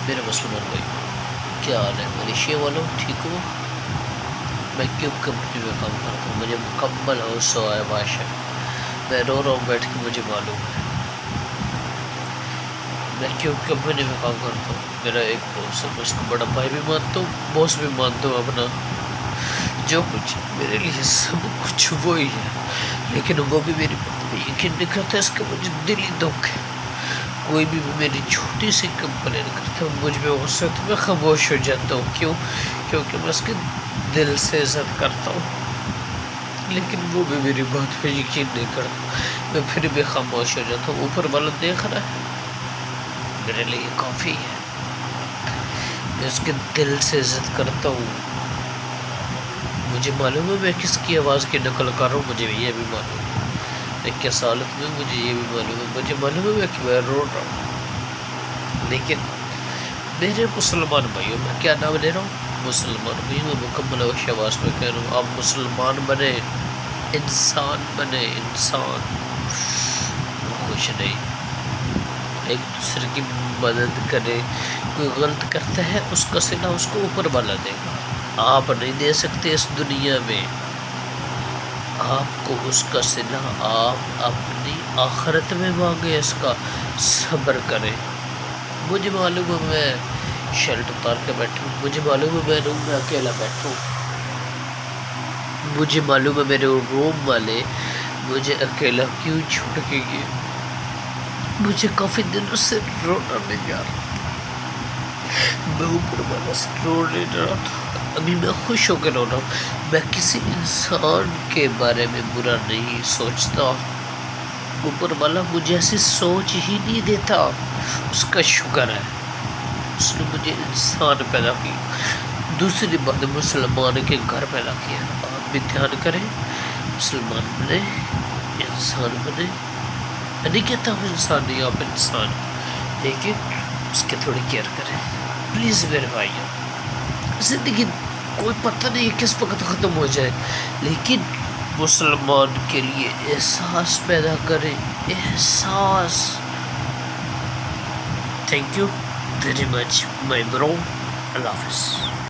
میرے مسلمان بھائی کیا حال ہے؟ ملیشیا والوں ٹھیک ہو؟ میں کیوب کمپنی میں کام کرتا ہوں، مجھے مکمل حوصلہ ہے بادشاہ، میں رو رہا ہوں بیٹھ کے، مجھے معلوم ہے۔ میں کیوب کمپنی میں کام کرتا ہوں، میرا ایک باس ہے، میں اس کو بڑا بھائی بھی مانتا ہوں، باس بھی مانتا ہوں اپنا، جو کچھ میرے لیے سب کچھ وہی ہے، لیکن وہ بھی میری بات پہ یقین نہیں کرتا، اس کا مجھے دلی دکھ ہے۔ کوئی بھی میری چھوٹی سی کمپلین کرتا ہوں، مجھ میں غصہ تو میں خاموش ہو جاتا ہوں۔ کیوں؟ کیونکہ میں اس کے دل سے عزت کرتا ہوں، لیکن وہ بھی میری بات پہ یقین نہیں کرتا، میں پھر بھی خاموش ہو جاتا ہوں۔ اوپر والا دیکھ رہا ہے، میرے لیے یہ کافی ہے، میں اس کے دل سے عزت کرتا ہوں۔ مجھے معلوم ہے میں کس کی آواز کی نقل کر رہا ہوں، مجھے یہ بھی معلوم ہے میں کس حالت میں، مجھے یہ بھی معلوم ہے، مجھے معلوم ہے میں رو رہا ہوں، لیکن میرے مسلمان بھائیوں، میں کیا نام لے رہا ہوں؟ مسلمان بھائی، میں مکمل آواز میں کہہ رہا ہوں، آپ مسلمان بنے، انسان بنے، انسان کچھ نہیں، ایک دوسرے کی مدد کرے۔ کوئی غلط کرتا ہے، اس کا صلہ اس کو اوپر والا دے گا، آپ نہیں دے سکتے اس دنیا میں، آپ کو اس کا صلہ آپ اپنی آخرت میں مانگے، اس کا صبر کریں۔ مجھے معلوم ہے میں شرٹ اتار کے بیٹھا ہوں، مجھے معلوم ہے میں روم میں اکیلا بیٹھا ہوں، مجھے معلوم ہے میرے روم والے مجھے اکیلا کیوں چھوڑ کے گئے، مجھے کافی دنوں سے رونا نہیں آ رہا، میں اوپر والا سے رو نہیں رہا تھا، ابھی میں خوش ہو کے رو رہا ہوں۔ میں کسی انسان کے بارے میں برا نہیں سوچتا، اوپر والا مجھے ایسی سوچ ہی نہیں دیتا، اس کا شکر ہے، اس نے مجھے انسان پیدا کیا۔ دوسری بات، مسلمان کے گھر پیدا کیا، آپ بھی دھیان کریں، مسلمان بنے، انسان بنے۔ میں نہیں کہتا ہوں انسان نہیں، آپ انسان، لیکن اس کی تھوڑی کیئر کریں پلیز میرے بھائیوں۔ زندگی کوئی پتہ نہیں کس وقت ختم ہو جائے، لیکن مسلمان کے لیے احساس پیدا کریں، احساس۔ تھینک یو ویری مچ مائی برو، اللہ حافظ۔